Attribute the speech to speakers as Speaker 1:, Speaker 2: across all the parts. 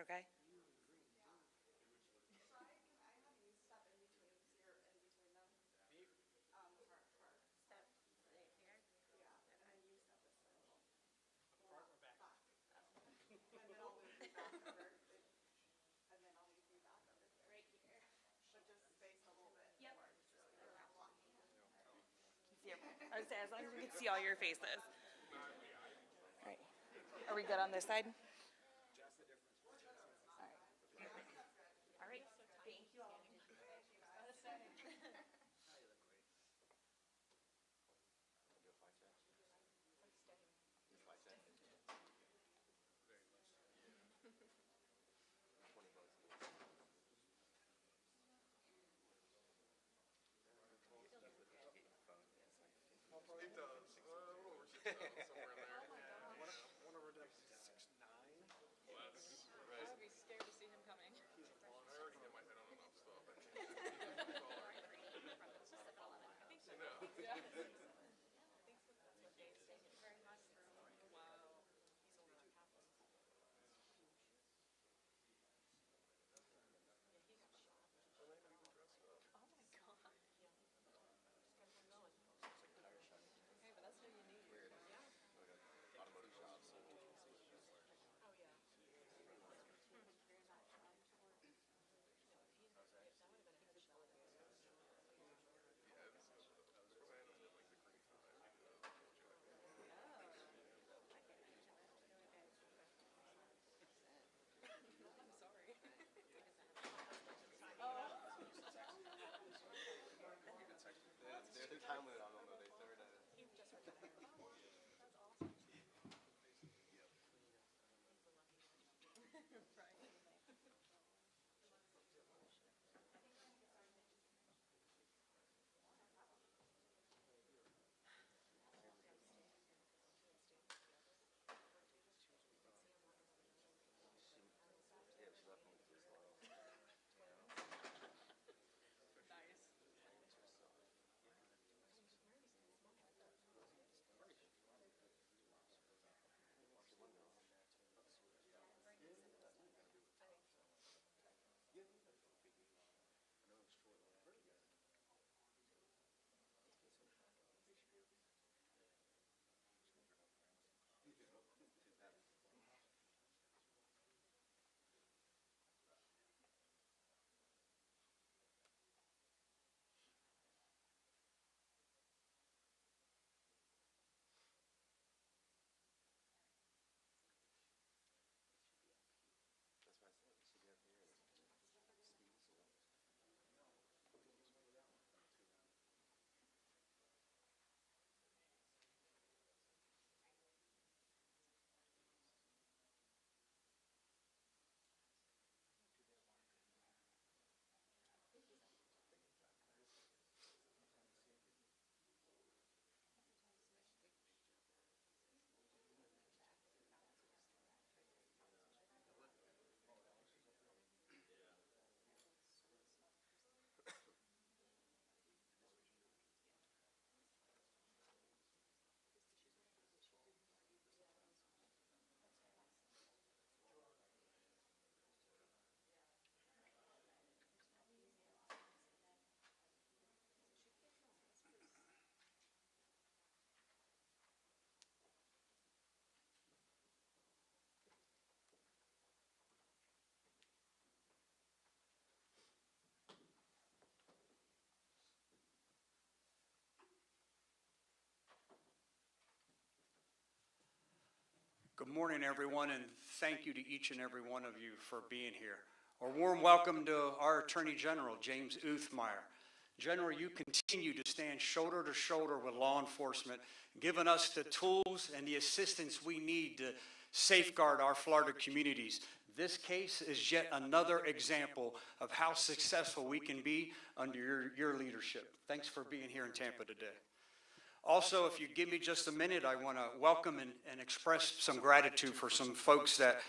Speaker 1: Okay. I would say as long as we can see all your faces. All right. Are we good on this side? All right. Thank you all.
Speaker 2: It does. What over 6,000 somewhere in there.
Speaker 3: One of our decks is 6'9".
Speaker 2: Less.
Speaker 4: I would be scared to see him coming.
Speaker 2: Well, I already hit my head on enough stuff. I think he's taller. No.
Speaker 4: Yeah. I think so. That's what Dave's taken very much through. Wow. He's only like half of us. Yeah, he got shot.
Speaker 2: I might even dressed up.
Speaker 4: Oh my god. Yeah. Just kept on going. Okay, but that's what you need.
Speaker 2: Weird.
Speaker 4: Yeah.
Speaker 2: Automotive shops.
Speaker 4: Oh yeah. That would have been a headshot.
Speaker 2: Yeah, it was because I had like the green tie.
Speaker 4: I'm sorry.
Speaker 3: There's a time limit on them, though. They started at
Speaker 4: He just retired. Oh, that's awesome. Right.
Speaker 3: yeah, she left me with this long.
Speaker 4: Nice.
Speaker 3: That's why I said she should be up here.
Speaker 5: Good morning, everyone, and thank you to each and every one of you for being here. A warm welcome to our Attorney General, James Uthmeyer. General, you continue to stand shoulder to shoulder with law enforcement, giving us the tools and the assistance we need to safeguard our Florida communities. This case is yet another example of how successful we can be under your leadership. Thanks for being here in Tampa today. Also, if you give me just a minute, I want to welcome and express some gratitude for some folks that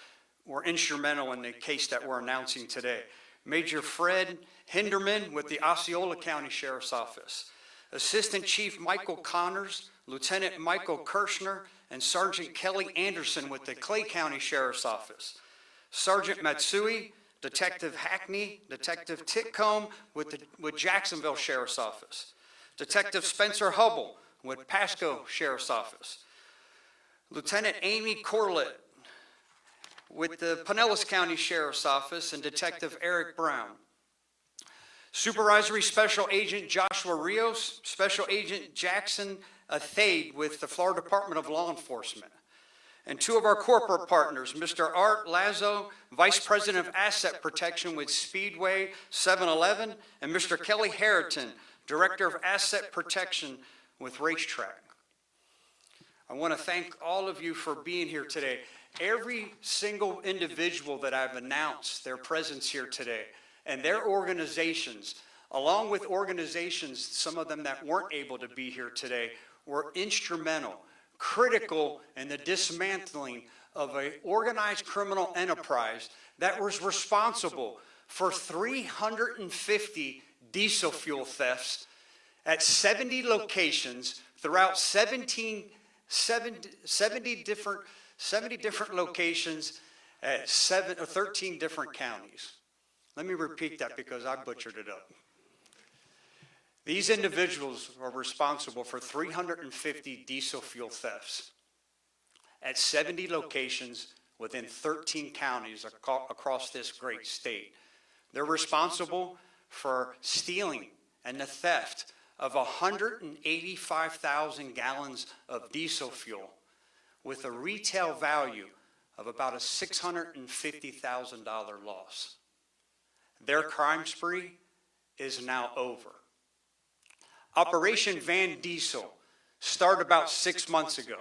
Speaker 5: were instrumental in the case that we're announcing today. Major Fred Hinderman with the Osceola County Sheriff's Office, Assistant Chief Michael Connors, Lieutenant Michael Kirshner, and Sergeant Kelly Anderson with the Clay County Sheriff's Office, Sergeant Matsui, Detective Hackney, Detective Titcomb with Jacksonville Sheriff's Office, Detective Spencer Hubble with Pasco Sheriff's Office, Lieutenant Amy Corlett with the Pinellas County Sheriff's Office, and Detective Eric Brown. Supervisory Special Agent Joshua Rios, Special Agent Jackson Thade with the Florida Department of Law Enforcement. And two of our corporate partners, Mr. Art Lazo, Vice President of Asset Protection with Speedway 7-Eleven, and Mr. Kelly Harriton, Director of Asset Protection with Racetrack. I want to thank all of you for being here today. Every single individual that I've announced their presence here today, and their organizations, along with organizations, some of them that weren't able to be here today, were instrumental, critical in the dismantling of an organized criminal enterprise that was responsible for 350 diesel fuel thefts at 70 locations throughout 70 different locations at 13 different counties. Let me repeat that because I butchered it up. These individuals are responsible for 350 diesel fuel thefts at 70 locations within 13 counties across this great state. They're responsible for stealing and the theft of 185,000 gallons of diesel fuel with a retail value of about a $650,000 loss. Their crime spree is now over. Operation Van Diesel started about 6 months ago.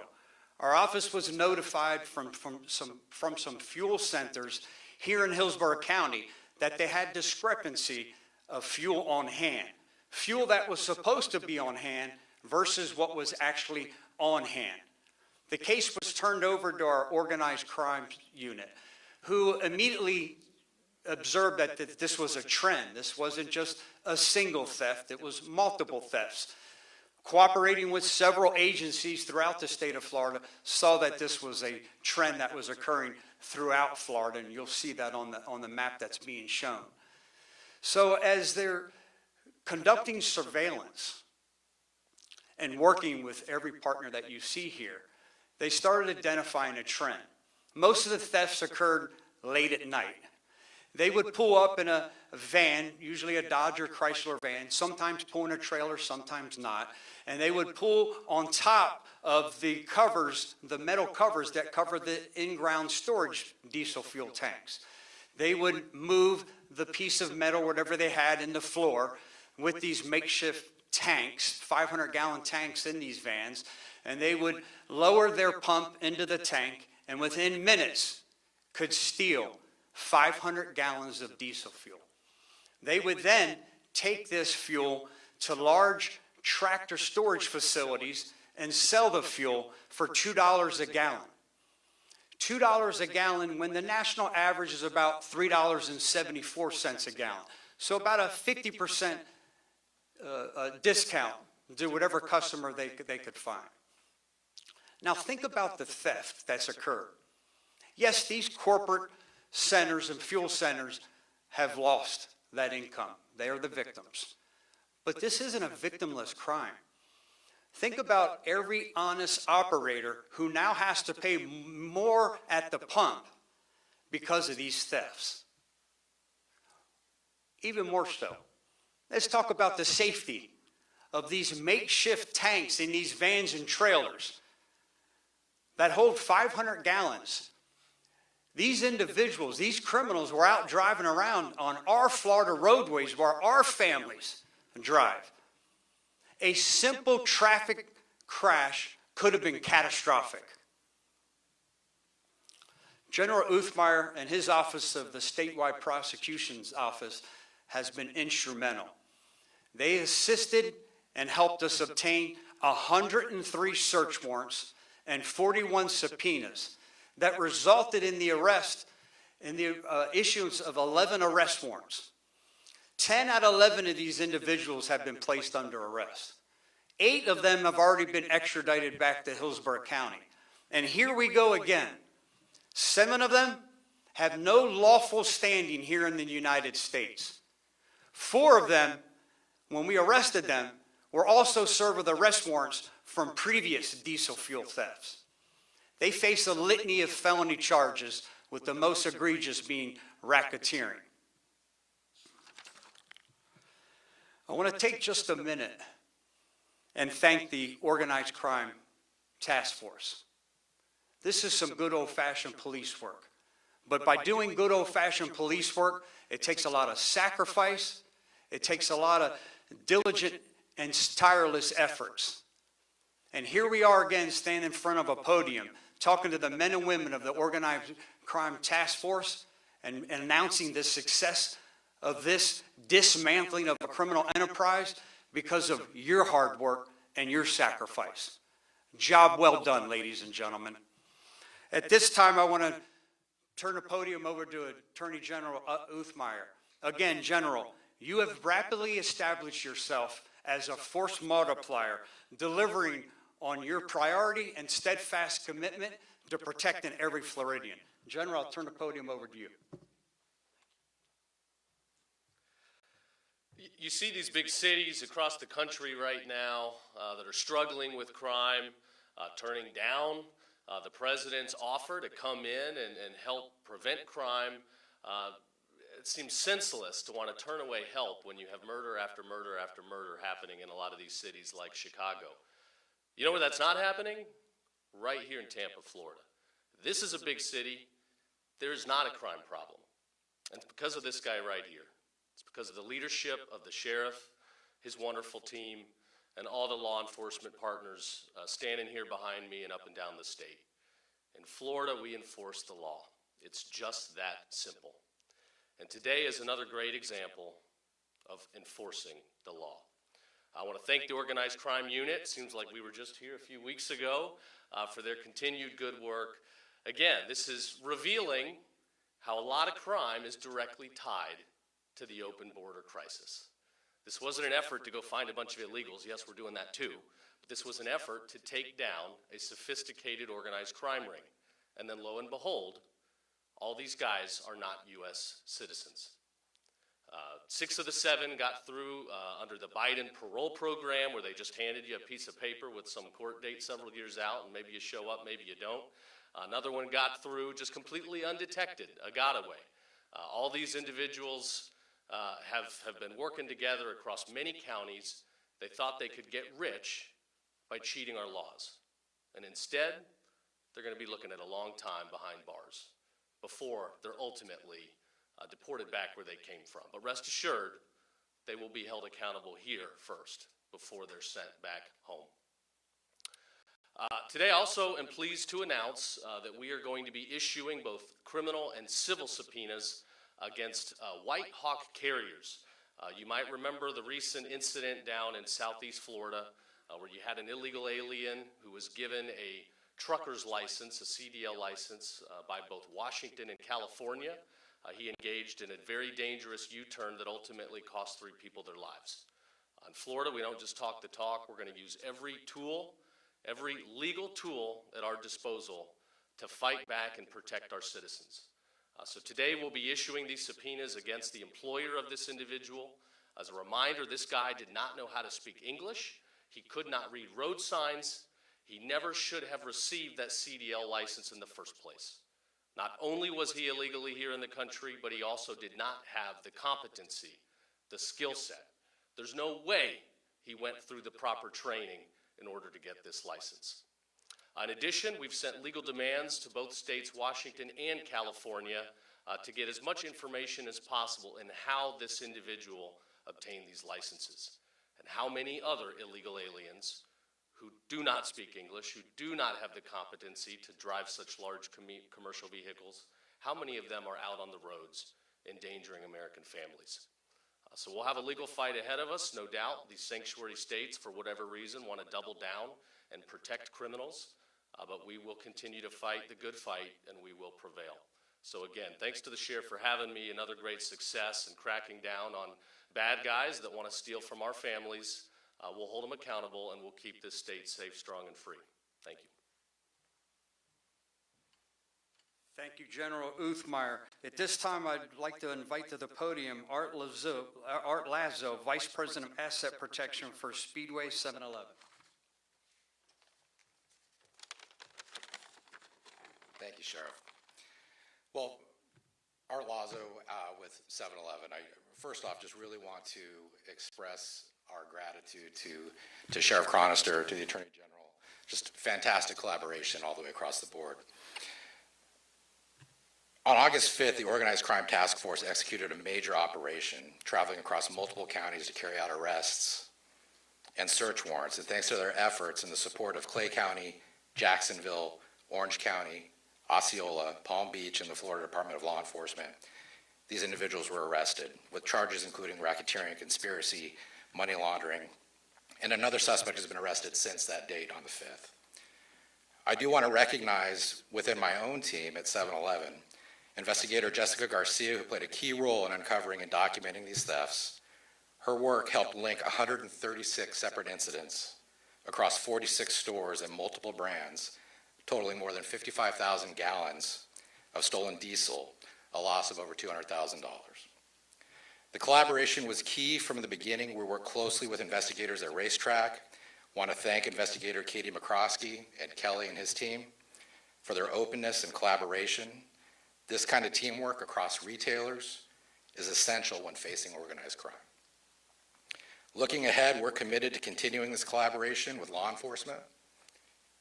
Speaker 5: Our office was notified from some fuel centers here in Hillsborough County that they had discrepancy of fuel on hand. Fuel that was supposed to be on hand versus what was actually on hand. The case was turned over to our organized crime unit, who immediately observed that this was a trend. This wasn't just a single theft, it was multiple thefts. Cooperating with several agencies throughout the state of Florida, saw that this was a trend that was occurring throughout Florida, and you'll see that on the map that's being shown. So as they're conducting surveillance and working with every partner that you see here, they started identifying a trend. Most of the thefts occurred late at night. They would pull up in a van, usually a Dodge or Chrysler van, sometimes pulling a trailer, sometimes not, and they would pull on top of the covers, the metal covers that cover the in-ground storage diesel fuel tanks. They would move the piece of metal, whatever they had, in the floor with these makeshift tanks, 500-gallon tanks in these vans, and they would lower their pump into the tank, and within minutes could steal 500 gallons of diesel fuel. They would then take this fuel to large tractor storage facilities and sell the fuel for $2 a gallon. $2 a gallon when the national average is about $3.74 a gallon. So about a 50% discount to whatever customer they could find. Now think about the theft that's occurred. Yes, these corporate centers and fuel centers have lost that income. They are the victims. But this isn't a victimless crime. Think about every honest operator who now has to pay more at the pump because of these thefts. Even more so. Let's talk about the safety of these makeshift tanks in these vans and trailers that hold 500 gallons. These individuals, these criminals were out driving around on our Florida roadways where our families drive. A simple traffic crash could have been catastrophic. General Uthmeyer and his office of the statewide prosecution's office has been instrumental. They assisted and helped us obtain 103 search warrants and 41 subpoenas that resulted in the arrest, in the issuance of 11 arrest warrants. 10 out of 11 of these individuals have been placed under arrest. 8 of them have already been extradited back to Hillsborough County. And here we go again. 7 of them have no lawful standing here in the United States. 4 of them, when we arrested them, were also served with arrest warrants from previous diesel fuel thefts. They face a litany of felony charges, with the most egregious being racketeering. I want to take just a minute and thank the Organized Crime Task Force. This is some good old-fashioned police work. But by doing good old-fashioned police work, it takes a lot of sacrifice, it takes a lot of diligent and tireless efforts. And here we are again standing in front of a podium, talking to the men and women of the Organized Crime Task Force and announcing the success of this dismantling of a criminal enterprise because of your hard work and your sacrifice. Job well done, ladies and gentlemen. At this time, I want to turn the podium over to Attorney General Uthmeyer. Again, General, you have rapidly established yourself as a force multiplier, delivering on your priority and steadfast commitment to protecting every Floridian. General, I'll turn the podium over to you.
Speaker 6: You see these big cities across the country right now that are struggling with crime, turning down the president's offer to come in and help prevent crime. It seems senseless to want to turn away help when you have murder after murder after murder happening in a lot of these cities like Chicago. You know where that's not happening? Right here in Tampa, Florida. This is a big city. There is not a crime problem. And it's because of this guy right here. It's because of the leadership of the sheriff, his wonderful team, and all the law enforcement partners standing here behind me and up and down the state. In Florida, we enforce the law. It's just that simple. And today is another great example of enforcing the law. I want to thank the Organized Crime Unit. Seems like we were just here a few weeks ago for their continued good work. Again, this is revealing how a lot of crime is directly tied to the open border crisis. This wasn't an effort to go find a bunch of illegals. Yes, we're doing that too. But this was an effort to take down a sophisticated organized crime ring. And then lo and behold, all these guys are not U.S. citizens. 6 of the 7 got through under the Biden parole program, where they just handed you a piece of paper with some court date several years out, and maybe you show up, maybe you don't. Another one got through just completely undetected, a got-away. All these individuals have been working together across many counties. They thought they could get rich by cheating our laws. And instead, they're going to be looking at a long time behind bars before they're ultimately deported back where they came from. But rest assured, they will be held accountable here first before they're sent back home. Today I also am pleased to announce that we are going to be issuing both criminal and civil subpoenas against White Hawk carriers. You might remember the recent incident down in southeast Florida where you had an illegal alien who was given a trucker's license, a CDL license, by both Washington and California. He engaged in a very dangerous U-turn that ultimately cost 3 people their lives. In Florida, we don't just talk the talk. We're going to use every tool, every legal tool at our disposal to fight back and protect our citizens. So today we'll be issuing these subpoenas against the employer of this individual. As a reminder, this guy did not know how to speak English. He could not read road signs. He never should have received that CDL license in the first place. Not only was he illegally here in the country, but he also did not have the competency, the skill set. There's no way he went through the proper training in order to get this license. In addition, we've sent legal demands to both states, Washington and California, to get as much information as possible in how this individual obtained these licenses and how many other illegal aliens who do not speak English, who do not have the competency to drive such large commercial vehicles, how many of them are out on the roads endangering American families? So we'll have a legal fight ahead of us, no doubt. These sanctuary states, for whatever reason, want to double down and protect criminals, but we will continue to fight the good fight, and we will prevail. So again, thanks to the sheriff for having me. Another great success in cracking down on bad guys that want to steal from our families. We'll hold them accountable, and we'll keep this state safe, strong, and free. Thank you.
Speaker 5: Thank you, General Uthmeyer. At this time, I'd like to invite to the podium Art Lazo, Vice President of Asset Protection for Speedway 7-Eleven.
Speaker 7: Thank you, Sheriff. Well, Art Lazo with 7-Eleven. I first off just really want to express our gratitude to Sheriff Chronister, to the Attorney General. Just fantastic collaboration all the way across the board. On August 5th, the Organized Crime Task Force executed a major operation, traveling across multiple counties to carry out arrests and search warrants. And thanks to their efforts and the support of Clay County, Jacksonville, Orange County, Osceola, Palm Beach, and the Florida Department of Law Enforcement, these individuals were arrested with charges including racketeering, conspiracy, money laundering, and another suspect has been arrested since that date on the 5th. I do want to recognize within my own team at 7-Eleven, Investigator Jessica Garcia, who played a key role in uncovering and documenting these thefts. Her work helped link 136 separate incidents across 46 stores and multiple brands, totaling more than 55,000 gallons of stolen diesel, a loss of over $200,000. The collaboration was key from the beginning. We worked closely with investigators at Racetrack. Want to thank Investigator Katie McCroskey, Ed Kelly and his team for their openness and collaboration. This kind of teamwork across retailers is essential when facing organized crime. Looking ahead, we're committed to continuing this collaboration with law enforcement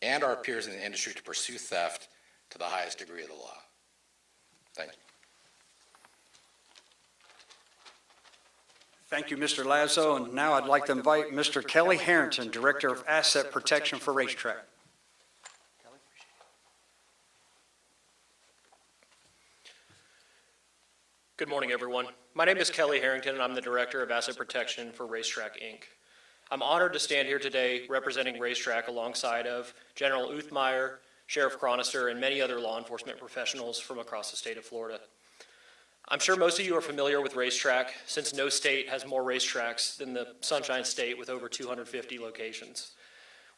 Speaker 7: and our peers in the industry to pursue theft to the highest degree of the law. Thank you.
Speaker 5: Thank you, Mr. Lazo. And now I'd like to invite Mr. Kelly Harrington, Director of Asset Protection for Racetrack.
Speaker 8: Good morning, everyone. My name is Kelly Harrington, and I'm the Director of Asset Protection for Racetrack, Inc. I'm honored to stand here today representing Racetrack alongside of General Uthmeyer, Sheriff Chronister, and many other law enforcement professionals from across the state of Florida. I'm sure most of you are familiar with Racetrack, since no state has more racetracks than the Sunshine State with over 250 locations.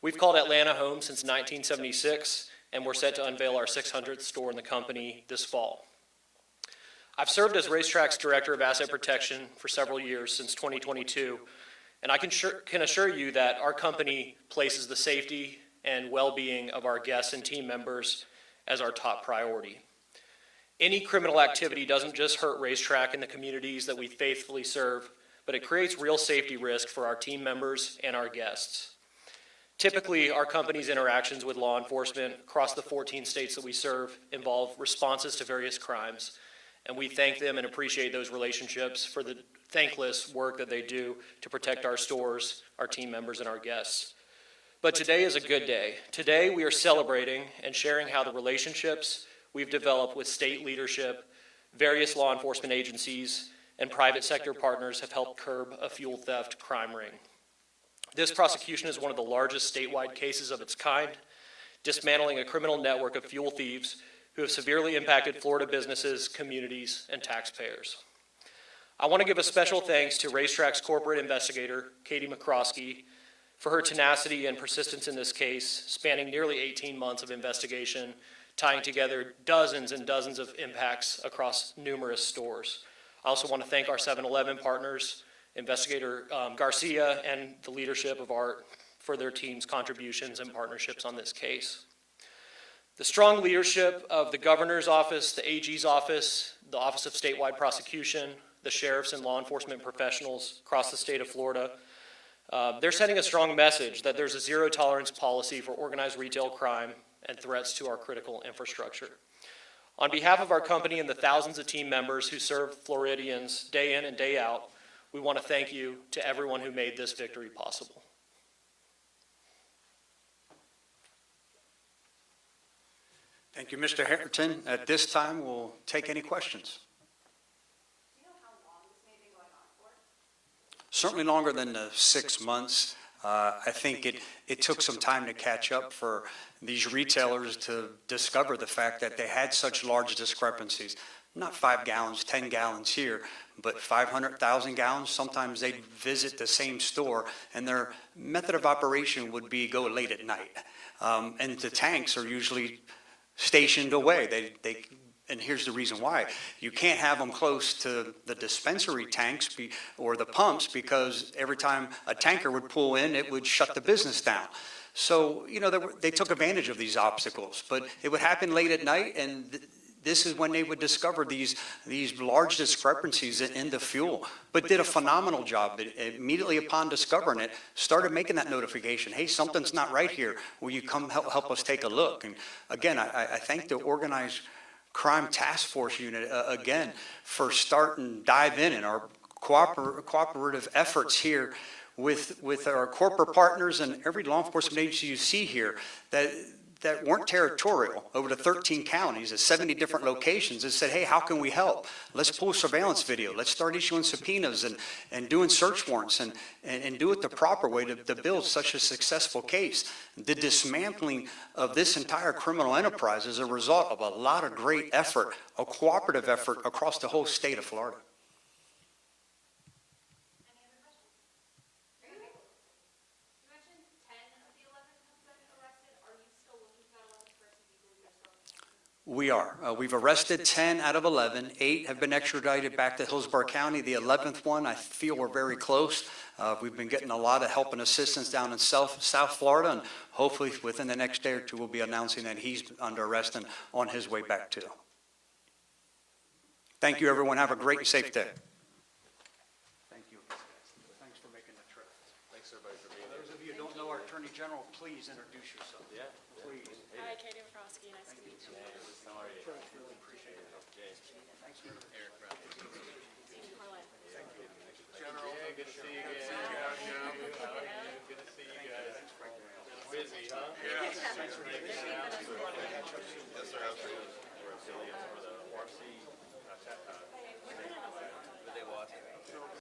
Speaker 8: We've called Atlanta home since 1976, and we're set to unveil our 600th store in the company this fall. I've served as Racetrack's Director of Asset Protection for several years, since 2022, and I can assure you that our company places the safety and well-being of our guests and team members as our top priority. Any criminal activity doesn't just hurt Racetrack and the communities that we faithfully serve, but it creates real safety risk for our team members and our guests. Typically, our company's interactions with law enforcement across the 14 states that we serve involve responses to various crimes, and we thank them and appreciate those relationships for the thankless work that they do to protect our stores, our team members, and our guests. But today is a good day. Today we are celebrating and sharing how the relationships we've developed with state leadership, various law enforcement agencies, and private sector partners have helped curb a fuel theft crime ring. This prosecution is one of the largest statewide cases of its kind, dismantling a criminal network of fuel thieves who have severely impacted Florida businesses, communities, and taxpayers. I want to give a special thanks to Racetrack's corporate investigator, Katie McCroskey, for her tenacity and persistence in this case, spanning nearly 18 months of investigation, tying together dozens and dozens of impacts across numerous stores. I also want to thank our 7-Eleven partners, Investigator Garcia, and the leadership of Art for their team's contributions and partnerships on this case. The strong leadership of the Governor's Office, the AG's Office, the Office of Statewide Prosecution, the sheriffs and law enforcement professionals across the state of Florida, they're sending a strong message that there's a zero-tolerance policy for organized retail crime and threats to our critical infrastructure. On behalf of our company and the thousands of team members who serve Floridians day in and day out, we want to thank you to everyone who made this victory possible.
Speaker 5: Thank you, Mr. Harrington. At this time, we'll take any questions.
Speaker 4: Do you know how long this may have been going on for?
Speaker 5: Certainly longer than the 6 months. I think it took some time to catch up for these retailers to discover the fact that they had such large discrepancies. Not 5 gallons, 10 gallons here, but 500,000 gallons. Sometimes they'd visit the same store, and their method of operation would be go late at night. And the tanks are usually stationed away. They And here's the reason why. You can't have them close to the dispensary tanks or the pumps, because every time a tanker would pull in, it would shut the business down. So, they took advantage of these obstacles, but it would happen late at night, and this is when they would discover these large discrepancies in the fuel, but did a phenomenal job. Immediately upon discovering it, started making that notification. Hey, something's not right here. Will you come help us take a look? And again, I thank the Organized Crime Task Force Unit, again, for starting dive in our cooperative efforts here with our corporate partners and every law enforcement agency you see here that weren't territorial, over the 13 counties at 70 different locations, and said, hey, how can we help? Let's pull surveillance video. Let's start issuing subpoenas and doing search warrants and do it the proper way to build such a successful case. The dismantling of this entire criminal enterprise is a result of a lot of great effort, a cooperative effort across the whole state of Florida. We are. We've arrested 10 out of 11. 8 have been extradited back to Hillsborough County. The 11th one, I feel we're very close. We've been getting a lot of help and assistance down in South Florida, and hopefully within the next day or two, we'll be announcing that he's under arrest and on his way back too. Thank you, everyone. Have a great and safe day. Thank you. Thanks for making the trip.
Speaker 6: Thanks, everybody, for being here.
Speaker 5: Those of you who don't know our Attorney General, please introduce yourself.
Speaker 6: Yeah.
Speaker 5: Please.
Speaker 4: Hi, Katie Wachowski. Nice to meet you.
Speaker 6: How are you? Appreciate it. James. Eric Brown.
Speaker 2: General.
Speaker 6: Yeah, good to see you again. How are you? Good to see you guys. Busy, huh?
Speaker 2: Yeah.
Speaker 6: Thanks for making it out.
Speaker 2: Yes, sir, absolutely.
Speaker 6: We're affiliates for the ORC. Did they watch it?